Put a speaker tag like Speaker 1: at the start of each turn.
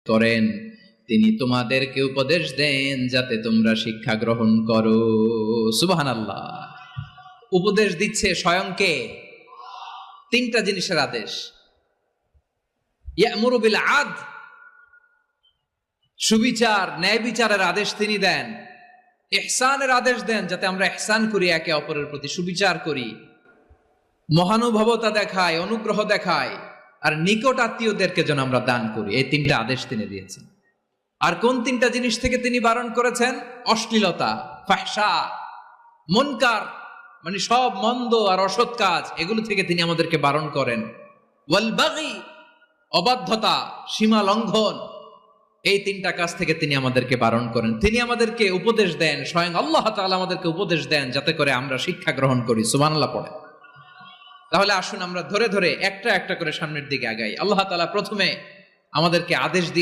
Speaker 1: করেন, তিনি তোমাদেরকে উপদেশ দেন যাতে তোমরা শিক্ষা গ্রহণ করো। সুবহানাল্লাহ। উপদেশ দিচ্ছে স্বয়ং কে? তিনটা জিনিসের আদেশ। ইয়ামুরু বিল আদল, সুবিচার ন্যায় বিচারের আদেশ তিনি দেন। ইহসানের আদেশ দেন, যাতে আমরা ইহসান করি, একে অপরের প্রতি সুবিচার করি, মহানুভবতা দেখায়, অনুগ্রহ দেখায়, আর নিকট আত্মীয়দেরকে যেন আমরা দান করি। এই তিনটা আদেশ তিনি দিয়েছেন। আর কোন তিনটা জিনিস থেকে তিনি বারণ করেছেন? অশ্লীলতা, ফাহশা, মুনকার, মানে সব মন্দ আর অসৎ কাজ, এগুলো থেকে তিনি আমাদেরকে বারণ করেন। ওয়াল বাগি, অবাধ্যতা, সীমা লঙ্ঘন, এই তিনটা কাজ থেকে তিনি আমাদেরকে বারণ করেন। তিনি আমাদেরকে উপদেশ দেন, স্বয়ং আল্লাহ তাআলা আমাদেরকে উপদেশ দেন যাতে করে আমরা শিক্ষা গ্রহণ করি। সুবহানাল্লাহ পড়ে। তাহলে আসুন আমরা ধরে ধরে একটা একটা করে সামনের দিকে আগাই। আল্লাহ তাআলা প্রথমে আমাদেরকে আদেশ দিয়ে